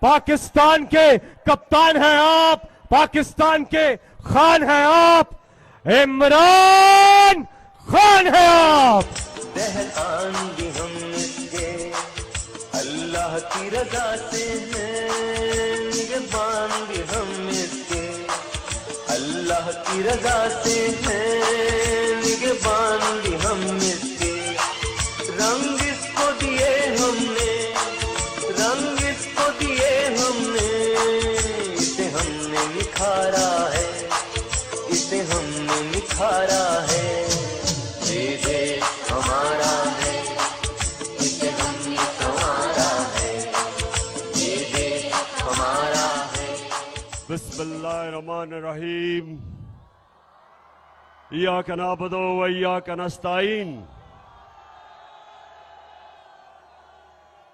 पाकिस्तान के कप्तान हैं आप, पाकिस्तान के खान हैं आप, इमरान खान हैं आप। दहरान भी हम इसके अल्लाह की रजा से हैं, निगहबान भी हम इसके अल्लाह की रजा से हैं, निगहबान भी हम इसके। रंग इसको दिए हमने, रंग इसको दिए हमने, इसे हमने निखारा है, इसे हमने निखारा है। ये देश हमारा है, इसे हमने संवारा है, ये देश हमारा है। बिस्मिल्लाहिर्रहमानिर्रहीम। इय्याका नअबुदु व इय्याका नस्तईन।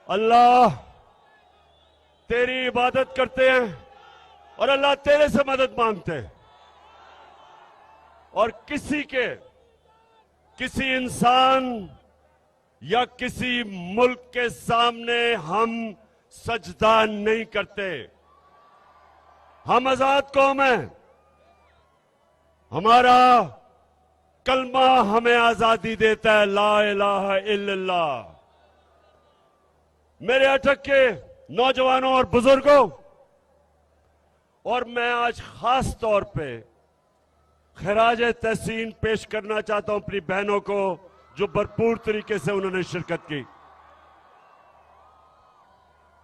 अल्लाह तेरी इबादत करते हैं और अल्लाह तेरे से मदद मांगते हैं, और किसी इंसान या किसी मुल्क के सामने हम सजदा नहीं करते। हम आजाद कौम हैं, हमारा कलमा हमें आजादी देता है, ला इलाहा इल्लल्लाह। मेरे अटक के नौजवानों और बुजुर्गों, और मैं आज खास तौर पे खराज तहसीन पेश करना चाहता हूं अपनी बहनों को, जो भरपूर तरीके से उन्होंने शिरकत की।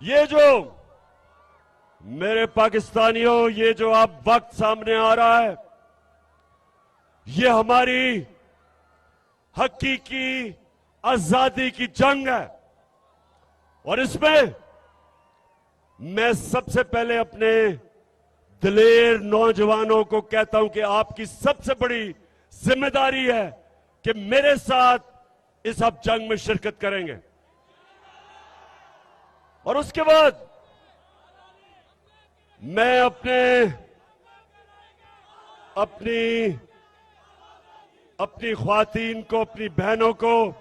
ये जो मेरे पाकिस्तानियों, ये जो अब वक्त सामने आ रहा है, ये हमारी हकीकी आजादी की जंग है, और इसमें मैं सबसे पहले अपने दिलेर नौजवानों को कहता हूं कि आपकी सबसे बड़ी जिम्मेदारी है कि मेरे साथ इस अब जंग में शिरकत करेंगे। और उसके बाद मैं अपनी ख्वातीन को, अपनी बहनों को,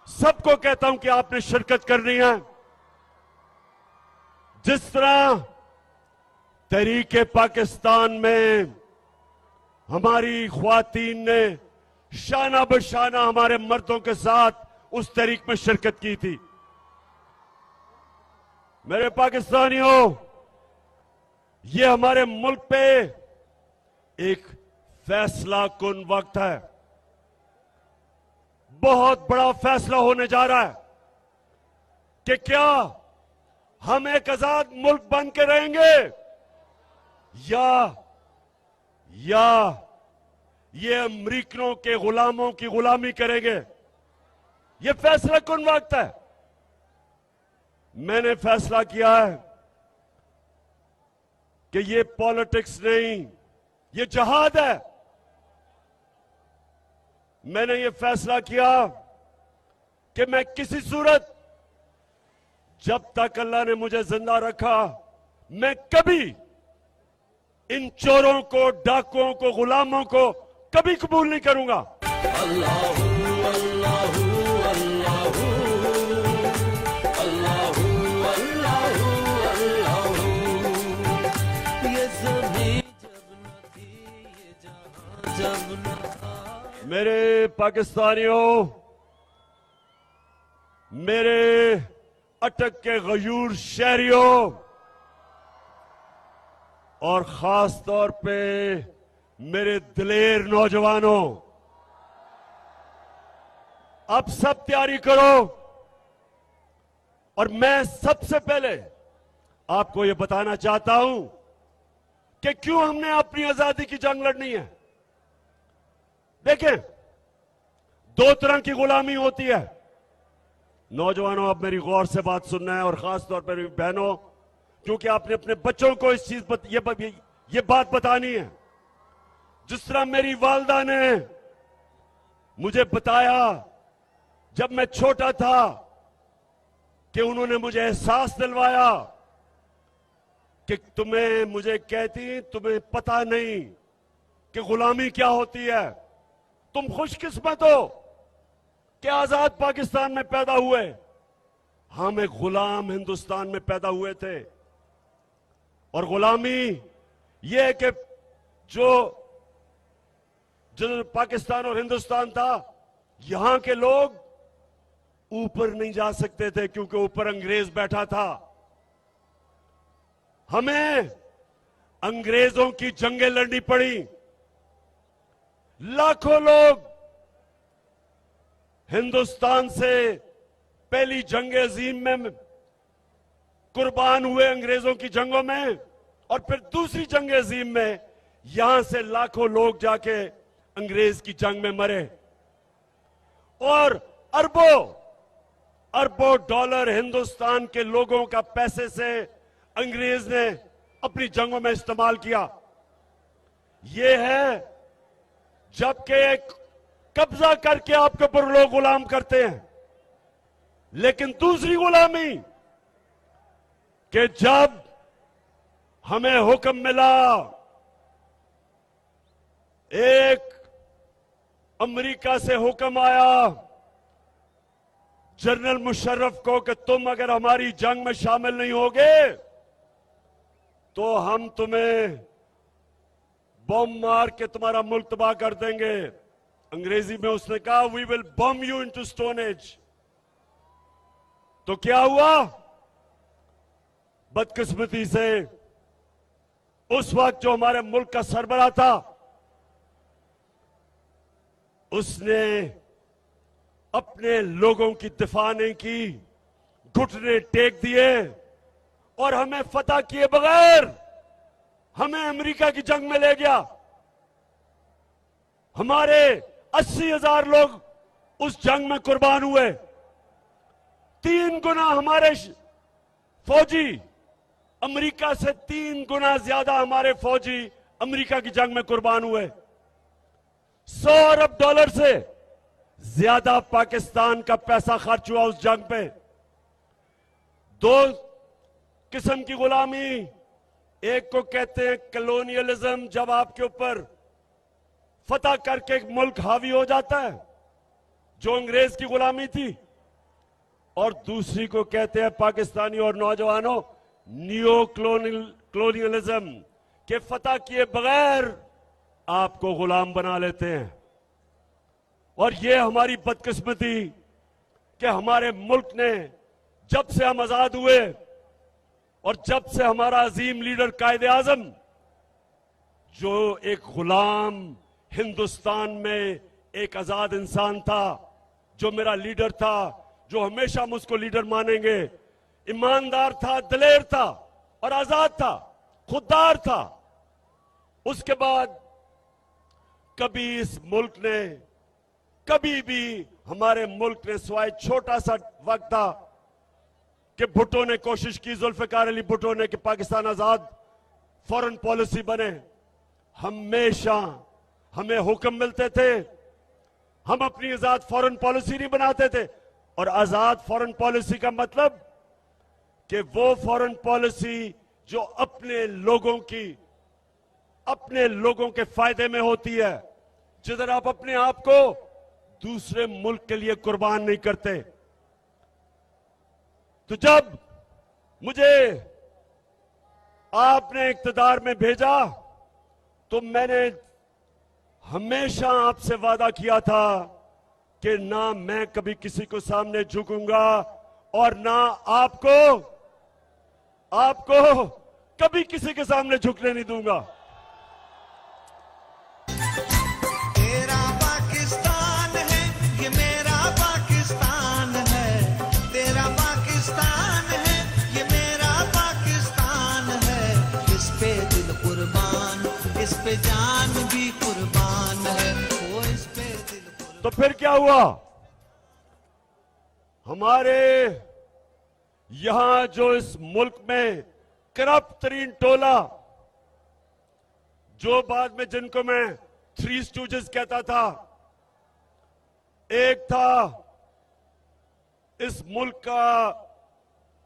सबको कहता हूं कि आपने शिरकत करनी है। जिस तरह तहरीके पाकिस्तान में हमारी ख्वातीन ने शाना बशाना हमारे मर्दों के साथ उस तहरीक में शिरकत की थी। मेरे पाकिस्तानियों, ये हमारे मुल्क पे एक फैसला कुन वक्त है। बहुत बड़ा फैसला होने जा रहा है कि क्या हम एक आजाद मुल्क बन के रहेंगे या ये अमरीकियों के गुलामों की गुलामी करेंगे। ये फैसला कुन वक्त है। मैंने फैसला किया है कि ये पॉलिटिक्स नहीं, ये जहाद है। मैंने ये फैसला किया कि मैं किसी सूरत, जब तक अल्लाह ने मुझे जिंदा रखा, मैं कभी इन चोरों को, डाकुओं को, गुलामों को कभी कबूल नहीं करूंगा। अल्लाहू अल्लाहू अल्लाहू अल्लाहू अल्लाहू अल्लाहू। ये ज़मीं जब न थी, ये जहां जब न था। मेरे पाकिस्तानियों, मेरे अटक के गयूर शहरियों, और खास तौर पे मेरे दिलेर नौजवानों, अब सब तैयारी करो। और मैं सबसे पहले आपको यह बताना चाहता हूं कि क्यों हमने अपनी आजादी की जंग लड़नी है। देखें, दो तरह की गुलामी होती है। नौजवानों, अब मेरी गौर से बात सुनना है, और खास तौर पर बहनों, क्योंकि आपने अपने बच्चों को इस चीज ये बात बतानी है। जिस तरह मेरी वालदा ने मुझे बताया जब मैं छोटा था, कि उन्होंने मुझे एहसास दिलवाया कि मुझे कहती, तुम्हें पता नहीं कि गुलामी क्या होती है। तुम खुशकिस्मत हो कि आजाद पाकिस्तान में पैदा हुए। हम एक गुलाम हिंदुस्तान में पैदा हुए थे। और गुलामी यह है कि जो पाकिस्तान और हिंदुस्तान था, यहां के लोग ऊपर नहीं जा सकते थे क्योंकि ऊपर अंग्रेज बैठा था। हमें अंग्रेजों की जंगें लड़नी पड़ी। लाखों लोग हिंदुस्तान से पहली जंग अजीम में कुर्बान हुए अंग्रेजों की जंगों में, और फिर दूसरी जंग अजीम में यहां से लाखों लोग जाके अंग्रेज की जंग में मरे। और अरबों अरबों डॉलर हिंदुस्तान के लोगों का पैसे से अंग्रेज ने अपनी जंगों में इस्तेमाल किया। यह है जबकि एक कब्जा करके आपके ऊपर लोग गुलाम करते हैं। लेकिन दूसरी गुलामी कि जब हमें हुक्म मिला, एक अमेरिका से हुक्म आया जनरल मुशर्रफ को कि तुम अगर हमारी जंग में शामिल नहीं होगे तो हम तुम्हें बम मार के तुम्हारा मुल्क तबाह कर देंगे। अंग्रेजी में उसने कहा, we will bomb you into stone age. तो क्या हुआ? बदकिस्मती से उस वक्त जो हमारे मुल्क का सरबराह था, उसने अपने लोगों की दिफा नहीं की, घुटने टेक दिए और हमें फतह किए बगैर हमें अमेरिका की जंग में ले गया। हमारे 80,000 लोग उस जंग में कुर्बान हुए। 3 गुना हमारे फौजी, अमेरिका से 3 गुना ज्यादा हमारे फौजी अमेरिका की जंग में कुर्बान हुए। 100 अरब डॉलर से ज्यादा पाकिस्तान का पैसा खर्च हुआ उस जंग पे। 2 किस्म की गुलामी, एक को कहते हैं कॉलोनियलिज्म, जब आपके ऊपर फतह करके एक मुल्क हावी हो जाता है, जो अंग्रेज की गुलामी थी। और दूसरी को कहते हैं पाकिस्तानी और नौजवानों नियो कॉलोनियलिज्म, के फतह किए बगैर आपको गुलाम बना लेते हैं। और यह हमारी बदकिस्मती कि हमारे मुल्क ने जब से हम आजाद हुए और जब से हमारा अजीम लीडर कायदे आजम, जो एक गुलाम हिंदुस्तान में एक आजाद इंसान था, जो मेरा लीडर था, जो हमेशा हम उसको लीडर मानेंगे, ईमानदार था, दलेर था और आजाद था, खुददार था। उसके बाद कभी इस मुल्क ने, कभी भी हमारे मुल्क ने, सिवाय छोटा सा वक्त था कि भुट्टो ने कोशिश की, जुल्फिकार अली भुट्टो ने, कि पाकिस्तान आजाद फॉरेन पॉलिसी बने। हमेशा हमें हुक्म मिलते थे, हम अपनी आजाद फॉरेन पॉलिसी नहीं बनाते थे। और आजाद फॉरेन पॉलिसी का मतलब कि वो फॉरेन पॉलिसी जो अपने लोगों के फायदे में होती है, जिधर आप अपने आप को दूसरे मुल्क के लिए कुर्बान नहीं करते। तो जब मुझे आपने इक्तदार में भेजा तो मैंने हमेशा आपसे वादा किया था कि ना मैं कभी किसी को सामने झुकूंगा और ना आपको कभी किसी के सामने झुकने नहीं दूंगा। तेरा पाकिस्तान है, ये मेरा पाकिस्तान है। तेरा पाकिस्तान है, ये मेरा पाकिस्तान है। इस पे दिल कुर्बान, इस पे जान भी कुर्बान है। वो इस पे दिल कुर्बान। तो फिर क्या हुआ? हमारे यहां जो इस मुल्क में करप्ट तरीन टोला, जो बाद में जिनको मैं 3 स्टूजेस कहता था, एक था इस मुल्क का,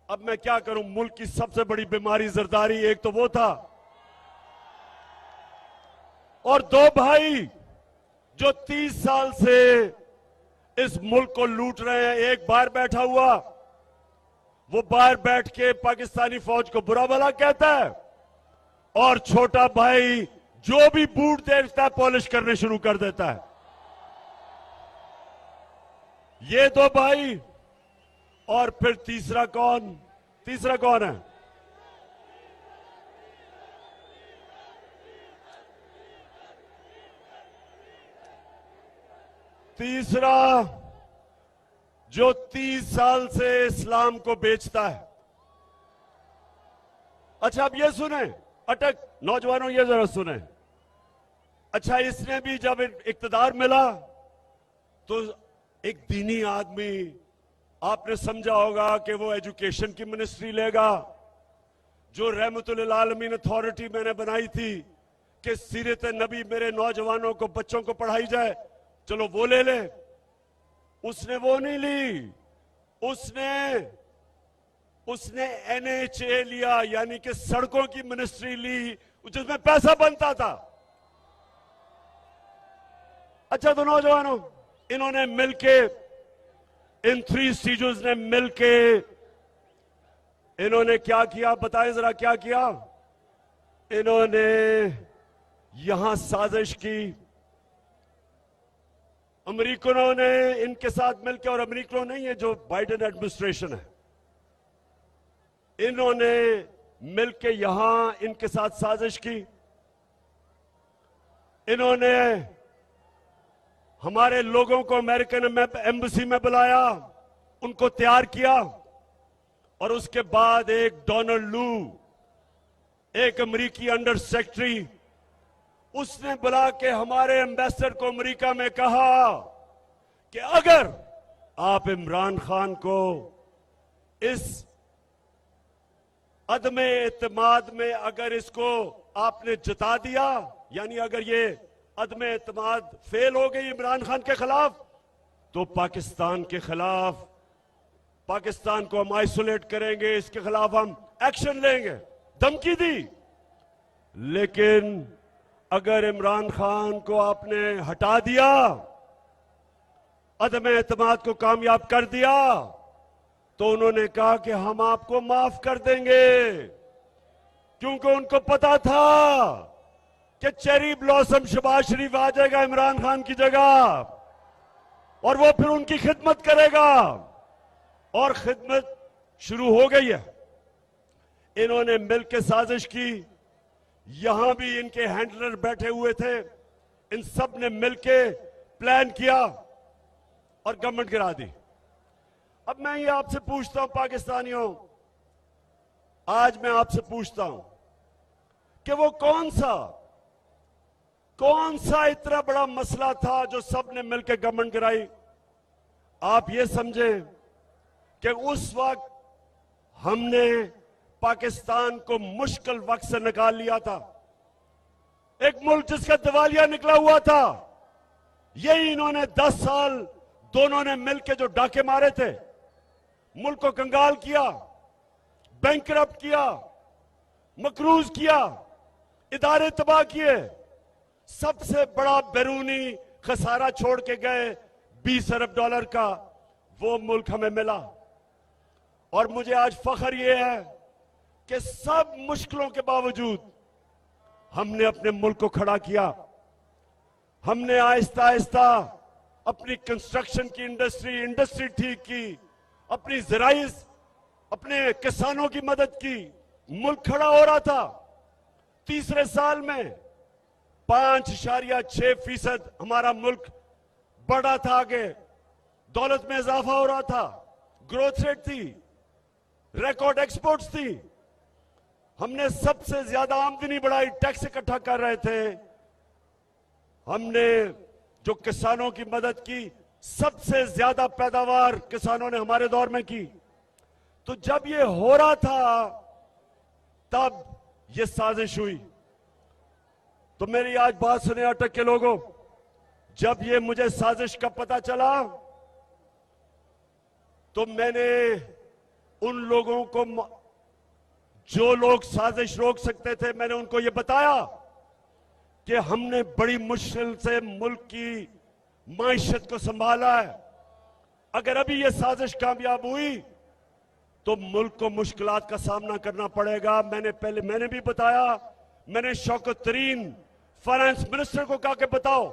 अब मैं क्या करूं, मुल्क की सबसे बड़ी बीमारी जरदारी, एक तो वो था। और 2 भाई जो 30 साल से इस मुल्क को लूट रहे हैं, एक बाहर बैठा हुआ वो बाहर बैठ के पाकिस्तानी फौज को बुरा भला कहता है, और छोटा भाई जो भी बूट देखता है पॉलिश करने शुरू कर देता है। ये दो भाई, और फिर तीसरा कौन है? तीसरा जो 30 साल से इस्लाम को बेचता है। अच्छा, अब ये सुने, अटक नौजवानों, ये जरा सुने। अच्छा, इसने भी जब इक्तदार मिला तो एक दीनी आदमी, आपने समझा होगा कि वो एजुकेशन की मिनिस्ट्री लेगा, जो रहमतुल आलमीन अथॉरिटी मैंने बनाई थी कि सीरत नबी मेरे नौजवानों को, बच्चों को पढ़ाई जाए, चलो वो ले ले। उसने वो नहीं ली, उसने NHA लिया, यानी कि सड़कों की मिनिस्ट्री ली, जिसमें पैसा बनता था। अच्छा, तो नौजवानों, इन्होंने मिलके, इन 3 सीजोज ने मिलके इन्होंने क्या किया, बताएं जरा क्या किया। इन्होंने यहां साजिश की, अमेरिकनों ने इनके साथ मिलकर, और अमेरिकनों नहीं है, जो बाइडेन एडमिनिस्ट्रेशन है, इन्होंने मिलकर यहां इनके साथ साजिश की। इन्होंने हमारे लोगों को अमेरिकन एम्बेसी में बुलाया, उनको तैयार किया, और उसके बाद एक डोनाल्ड लू, एक अमेरिकी अंडर सेक्रेटरी, उसने बुला के हमारे एम्बेसडर को अमेरिका में कहा कि अगर आप इमरान खान को इस अदमे एतमाद में, अगर इसको आपने जता दिया, यानी अगर ये अदमे एतमाद फेल हो गई इमरान खान के खिलाफ, तो पाकिस्तान के खिलाफ, पाकिस्तान को हम आइसोलेट करेंगे, इसके खिलाफ हम एक्शन लेंगे, धमकी दी। लेकिन अगर इमरान खान को आपने हटा दिया, अदम एतमाद को कामयाब कर दिया, तो उन्होंने कहा कि हम आपको माफ कर देंगे, क्योंकि उनको पता था कि चेरी ब्लॉसम शहबाज शरीफ आ जाएगा इमरान खान की जगह, और वो फिर उनकी खिदमत करेगा, और खिदमत शुरू हो गई है। इन्होंने मिलकर साजिश की, यहां भी इनके हैंडलर बैठे हुए थे, इन सब ने मिलकर प्लान किया और गवर्नमेंट गिरा दी। अब मैं ये आपसे पूछता हूं पाकिस्तानियों, आज मैं आपसे पूछता हूं कि वो कौन सा इतना बड़ा मसला था जो सब ने मिलकर गवर्नमेंट गिराई। आप ये समझें कि उस वक्त हमने पाकिस्तान को मुश्किल वक्त से निकाल लिया था, एक मुल्क जिसका दिवालिया निकला हुआ था। यही इन्होंने 10 साल दोनों ने मिलकर जो डाके मारे थे, मुल्क को कंगाल किया, बैंकरप्ट किया, मकरूज किया, इदारे तबाह किए, सबसे बड़ा बैरूनी खसारा छोड़ के गए $20 अरब का, वो मुल्क हमें मिला। और मुझे आज फख्र ये है कि सब मुश्किलों के बावजूद हमने अपने मुल्क को खड़ा किया। हमने आहिस्ता आहिस्ता अपनी कंस्ट्रक्शन की इंडस्ट्री ठीक की, अपनी ज़राइज़, अपने किसानों की मदद की, मुल्क खड़ा हो रहा था। तीसरे साल में 5.6% हमारा मुल्क बढ़ा था, आगे दौलत में इजाफा हो रहा था, ग्रोथ रेट थी, रिकॉर्ड एक्सपोर्ट्स थी, हमने सबसे ज्यादा आमदनी बढ़ाई, टैक्स इकट्ठा कर रहे थे, हमने जो किसानों की मदद की, सबसे ज्यादा पैदावार किसानों ने हमारे दौर में की। तो जब ये हो रहा था तब ये साजिश हुई। तो मेरी आज बात सुने अटक के लोगों, जब ये मुझे साजिश का पता चला तो मैंने उन लोगों को, जो लोग साजिश रोक सकते थे, मैंने उनको ये बताया कि हमने बड़ी मुश्किल से मुल्क की माइशत को संभाला है। अगर अभी ये साजिश कामयाब हुई तो मुल्क को मुश्किलात का सामना करना पड़ेगा। मैंने भी बताया, मैंने शौकत तरीन फाइनेंस मिनिस्टर को कहा कि बताओ,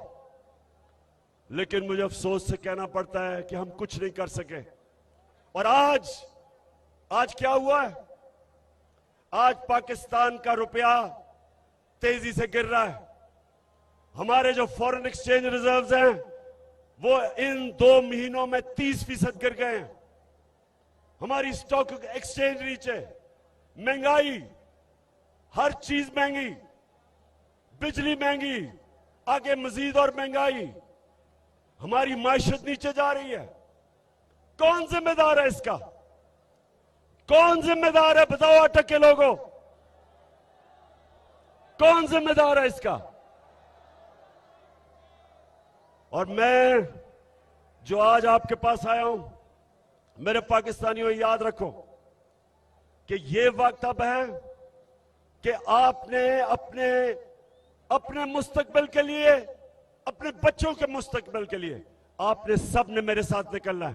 लेकिन मुझे अफसोस से कहना पड़ता है कि हम कुछ नहीं कर सके। और आज क्या हुआ है? आज पाकिस्तान का रुपया तेजी से गिर रहा है। हमारे जो फॉरेन एक्सचेंज रिजर्व्स हैं वो इन 2 महीनों में 30% गिर गए हैं। हमारी स्टॉक एक्सचेंज नीचे, महंगाई, हर चीज महंगी, बिजली महंगी, आगे मजीद और महंगाई, हमारी मायशत नीचे जा रही है। कौन जिम्मेदार है इसका? कौन जिम्मेदार है? बताओ अटक के लोगों, कौन जिम्मेदार है इसका? और मैं जो आज आपके पास आया हूं, मेरे पाकिस्तानियों, याद रखो कि ये वक्त अब है कि आपने अपने मुस्तकबिल के लिए, अपने बच्चों के मुस्तकबिल के लिए आपने सबने मेरे साथ निकलना है।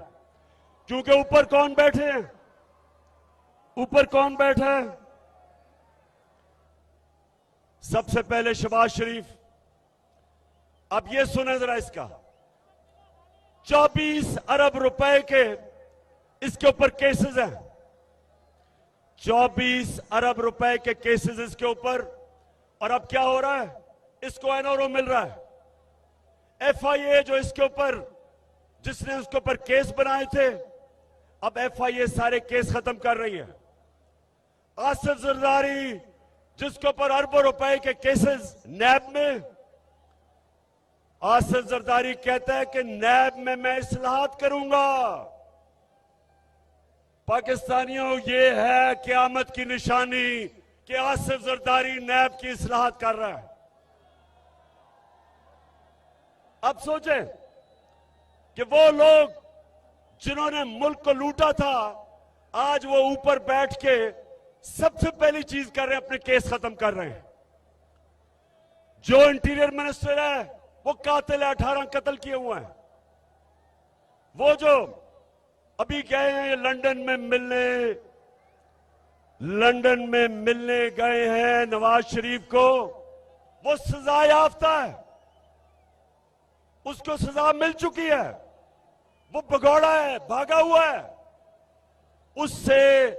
क्योंकि ऊपर कौन बैठे हैं? ऊपर कौन बैठा है? सबसे पहले शहबाज शरीफ। अब ये सुने जरा इसका, 24 अरब रुपए के इसके ऊपर केसेस हैं। 24 अरब रुपए के केसेस इसके ऊपर। और अब क्या हो रहा है? इसको एनओरो मिल रहा है। एफआईए जो इसके ऊपर, जिसने उसके ऊपर केस बनाए थे, अब एफआईए सारे केस खत्म कर रही है। आसिफ जरदारी जिसके ऊपर अरबों रुपए के केसेस नैब में, आसिफ जरदारी कहता है कि नैब में मैं इस्लाहात करूंगा। पाकिस्तानियों, ये है क़यामत की निशानी कि आसिफ जरदारी नैब की इस्लाहात कर रहा है। अब सोचें कि वो लोग जिन्होंने मुल्क को लूटा था, आज वो ऊपर बैठ के सबसे पहली चीज कर रहे हैं, अपने केस खत्म कर रहे हैं। जो इंटीरियर मिनिस्टर है वो कातिल है, 18 कत्ल किए हुए हैं। वो जो अभी गए हैं लंदन में मिलने गए हैं नवाज शरीफ को, वो सजा याफ्ता है, उसको सजा मिल चुकी है। वो भगौड़ा है, भागा हुआ है। उससे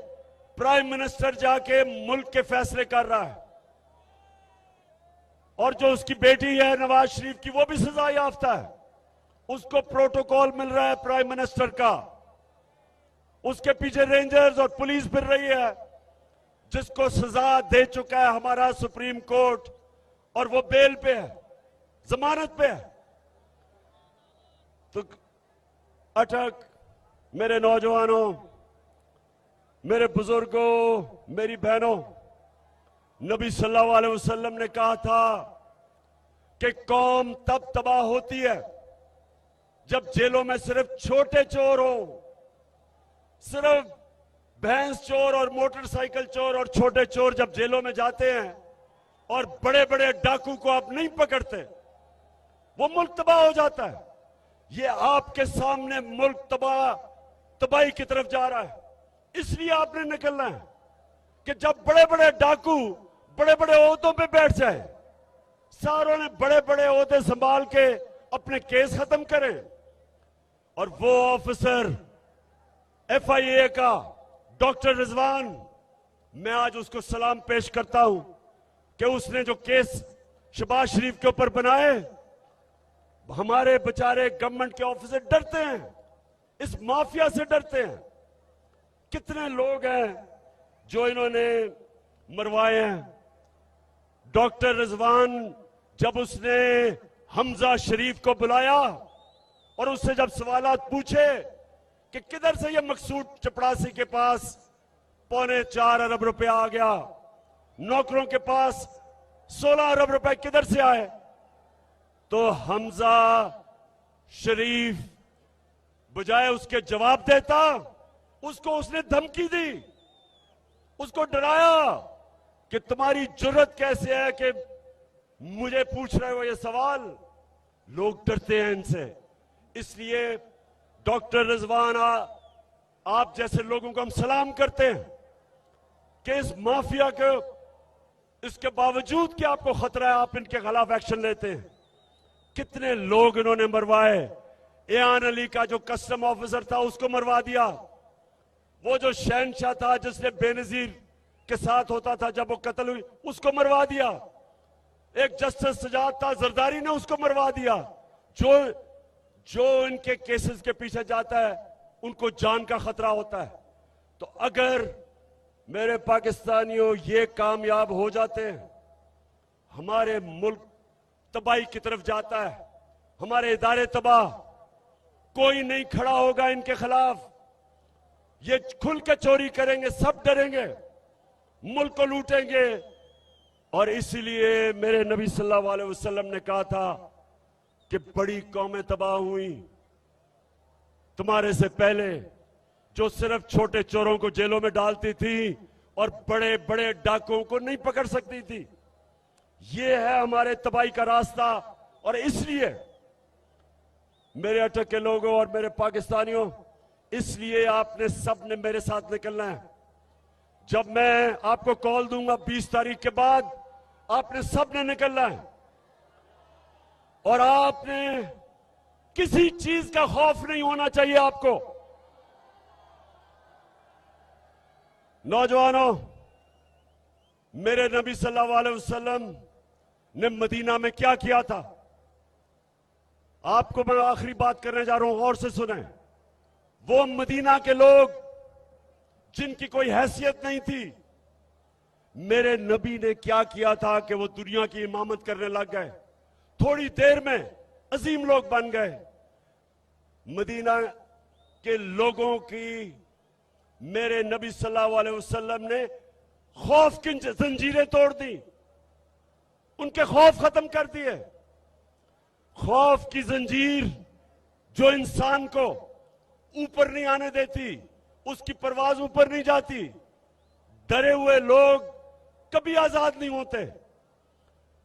प्राइम मिनिस्टर जाके मुल्क के फैसले कर रहा है। और जो उसकी बेटी है नवाज शरीफ की, वो भी सजा याफ्ता है, उसको प्रोटोकॉल मिल रहा है प्राइम मिनिस्टर का। उसके पीछे रेंजर्स और पुलिस फिर रही है, जिसको सजा दे चुका है हमारा सुप्रीम कोर्ट, और वो बेल पे है, जमानत पे है। तो अटक, मेरे नौजवानों, मेरे बुजुर्गों, मेरी बहनों, नबी सल्लल्लाहु अलैहि वसल्लम ने कहा था कि कौम तब तबाह होती है जब जेलों में सिर्फ छोटे चोर हो, सिर्फ भैंस चोर और मोटरसाइकिल चोर और छोटे चोर जब जेलों में जाते हैं और बड़े बड़े डाकू को आप नहीं पकड़ते, वो मुल्क तबाह हो जाता है। ये आपके सामने मुल्क तबाही की तरफ जा रहा है। इसलिए आपने निकलना है कि जब बड़े बड़े डाकू बड़े बड़े ओहदों पे बैठ जाए, सारों ने बड़े बड़े ओहदे संभाल के अपने केस खत्म करें, और वो ऑफिसर एफआईए का डॉक्टर रिजवान, मैं आज उसको सलाम पेश करता हूं कि उसने जो केस शहबाज शरीफ के ऊपर बनाए, हमारे बेचारे गवर्नमेंट के ऑफिसर डरते हैं, इस माफिया से डरते हैं। कितने लोग हैं जो इन्होंने मरवाए हैं। डॉक्टर रिजवान जब उसने हमजा शरीफ को बुलाया और उससे जब सवालात पूछे कि किधर से ये मकसूद चपड़ासी के पास 4.25 अरब रुपया आ गया, नौकरों के पास 16 अरब रुपए किधर से आए, तो हमजा शरीफ बजाय उसके जवाब देता, उसको उसने धमकी दी, उसको डराया कि तुम्हारी जुर्रत कैसे है कि मुझे पूछ रहे हो ये सवाल। लोग डरते हैं इनसे। इसलिए डॉक्टर रिजवान आप जैसे लोगों को हम सलाम करते हैं कि इस माफिया को, इसके बावजूद कि आपको खतरा है, आप इनके खिलाफ एक्शन लेते हैं। कितने लोग इन्होंने मरवाए। एयान अली का जो कस्टम ऑफिसर था उसको मरवा दिया। वो जो शहनशाह था जिसने बेनजीर के साथ होता था जब वो कत्ल हुई, उसको मरवा दिया। एक जस्टिस सजाद था जरदारी ने, उसको मरवा दिया। जो इनके केसेस के पीछे जाता है उनको जान का खतरा होता है। तो अगर मेरे पाकिस्तानियों ये कामयाब हो जाते हैं, हमारे मुल्क तबाही की तरफ जाता है, हमारे इदारे तबाह, कोई नहीं खड़ा होगा इनके खिलाफ। ये खुल के चोरी करेंगे, सब डरेंगे, मुल्क को लूटेंगे। और इसीलिए मेरे नबी सल्लल्लाहु अलैहि वसल्लम ने कहा था कि बड़ी कौमें तबाह हुई तुम्हारे से पहले, जो सिर्फ छोटे चोरों को जेलों में डालती थी और बड़े बड़े डाकुओं को नहीं पकड़ सकती थी। ये है हमारे तबाही का रास्ता। और इसलिए मेरे अटक के लोगों और मेरे पाकिस्तानियों, इसलिए आपने सब ने मेरे साथ निकलना है। जब मैं आपको कॉल दूंगा 20 तारीख के बाद, आपने सब ने निकलना है। और आपने किसी चीज का खौफ नहीं होना चाहिए आपको। नौजवानों, मेरे नबी सल्लल्लाहु अलैहि वसल्लम ने मदीना में क्या किया था, आपको मैं आखिरी बात करने जा रहा हूं, गौर से सुने। वो मदीना के लोग जिनकी कोई हैसियत नहीं थी, मेरे नबी ने क्या किया था कि वो दुनिया की इमामत करने लग गए। थोड़ी देर में अजीम लोग बन गए। मदीना के लोगों की मेरे नबी सल्लल्लाहु अलैहि वसल्लम ने खौफ की जंजीरें तोड़ दी, उनके खौफ खत्म कर दिए। खौफ की जंजीर जो इंसान को ऊपर नहीं आने देती, उसकी परवाज ऊपर नहीं जाती। डरे हुए लोग कभी आजाद नहीं होते।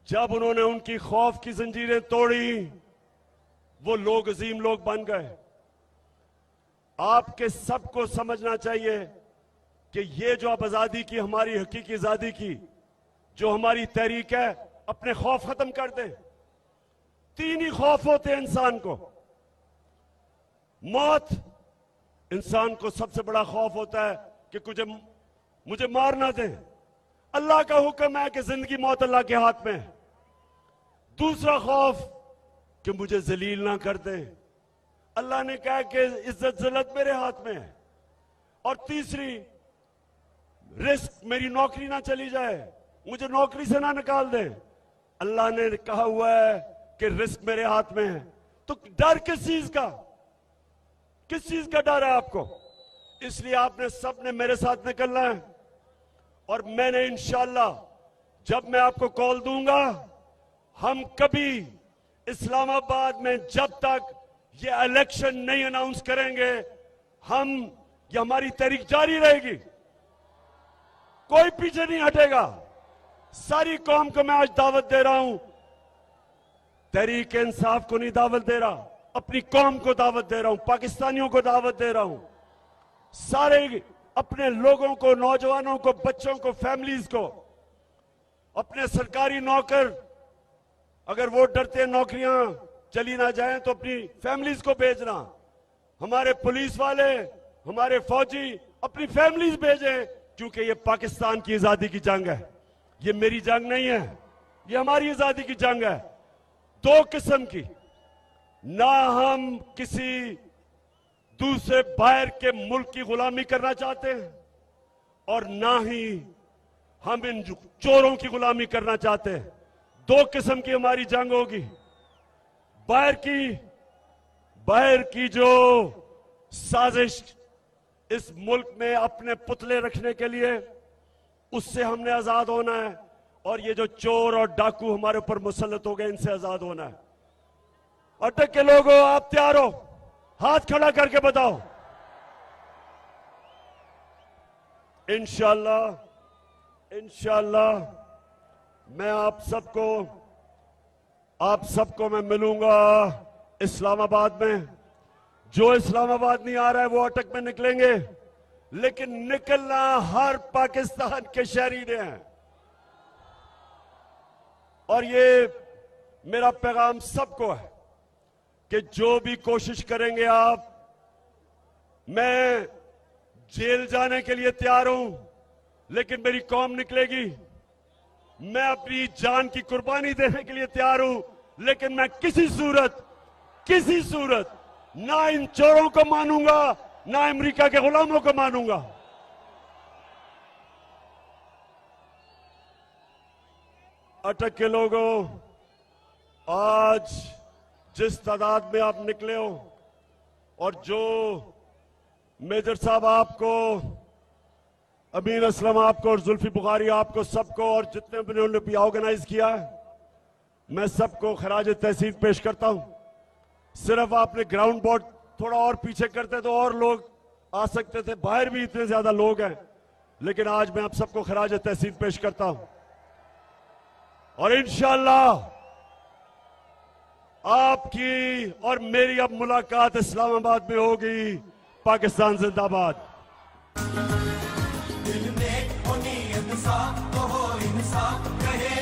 जब उन्होंने उनकी खौफ की जंजीरें तोड़ी, वो लोग अजीम लोग बन गए। आपके सबको समझना चाहिए कि ये जो आप आजादी की, हमारी हकीकी आजादी की जो हमारी तहरीक है, अपने खौफ खत्म कर दें। 3 ही खौफ होते हैं इंसान को। मौत, इंसान को सबसे बड़ा खौफ होता है कि मुझे मार ना दें। अल्लाह का हुक्म है कि जिंदगी मौत अल्लाह के हाथ में है। दूसरा खौफ कि मुझे जलील ना कर दें। अल्लाह ने कहा कि इज्जत जिल्लत मेरे हाथ में है। और तीसरी, रिस्क, मेरी नौकरी ना चली जाए, मुझे नौकरी से ना निकाल दें। अल्लाह ने कहा हुआ है कि रिस्क मेरे हाथ में है। तो डर किस चीज का, किस चीज का डर है आपको? इसलिए आपने सबने मेरे साथ निकलना है। और मैंने इंशाअल्लाह जब मैं आपको कॉल दूंगा, हम कभी इस्लामाबाद में जब तक ये इलेक्शन नहीं अनाउंस करेंगे, ये हमारी तहरीक जारी रहेगी। कोई पीछे नहीं हटेगा। सारी कौम को मैं आज दावत दे रहा हूं, तहरीक इंसाफ को नहीं दावत दे रहा, अपनी कौम को दावत दे रहा हूं, पाकिस्तानियों को दावत दे रहा हूं। सारे अपने लोगों को, नौजवानों को, बच्चों को, फैमिलीज को, अपने सरकारी नौकर, अगर वो डरते हैं नौकरियां चली ना जाएं तो अपनी फैमिलीज को भेजना। हमारे पुलिस वाले, हमारे फौजी अपनी फैमिलीज भेजें, क्योंकि ये पाकिस्तान की आजादी की जंग है। ये मेरी जंग नहीं है, ये हमारी आजादी की जंग है। 2 किस्म की, ना हम किसी दूसरे बाहर के मुल्क की गुलामी करना चाहते हैं और ना ही हम इन चोरों की गुलामी करना चाहते हैं। 2 किस्म की हमारी जंग होगी। बाहर की जो साजिश इस मुल्क में अपने पुतले रखने के लिए, उससे हमने आजाद होना है। और ये जो चोर और डाकू हमारे ऊपर मुसल्लत हो गए, इनसे आजाद होना है। अटक के लोगों, आप तैयार हो? हाथ खड़ा करके बताओ। इंशाअल्लाह मैं आप सबको मैं मिलूंगा इस्लामाबाद में। जो इस्लामाबाद नहीं आ रहा है वो अटक में निकलेंगे, लेकिन निकलना हर पाकिस्तान के शहरी ने है। और ये मेरा पैगाम सबको है कि जो भी कोशिश करेंगे आप, मैं जेल जाने के लिए तैयार हूं, लेकिन मेरी कौम निकलेगी। मैं अपनी जान की कुर्बानी देने के लिए तैयार हूं, लेकिन मैं किसी सूरत ना इन चोरों को मानूंगा, ना अमेरिका के गुलामों को मानूंगा। अटक के लोगों, आज जिस तादाद में आप निकले हो, और जो मेजर साहब आपको, अमीन असलम आपको और जुल्फी बुखारी आपको, सबको, और जितने भी उन्होंने ऑर्गेनाइज किया है, मैं सबको खराज तहसीन पेश करता हूं। सिर्फ आपने ग्राउंड बोर्ड थोड़ा और पीछे करते तो और लोग आ सकते थे, बाहर भी इतने ज्यादा लोग हैं, लेकिन आज मैं आप सबको खराज तहसीन पेश करता हूं। और इंशाअल्लाह आपकी और मेरी अब मुलाकात इस्लामाबाद में होगी। पाकिस्तान जिंदाबाद। दिल में हो नीयत साफ तो हो इंसाफ, कहे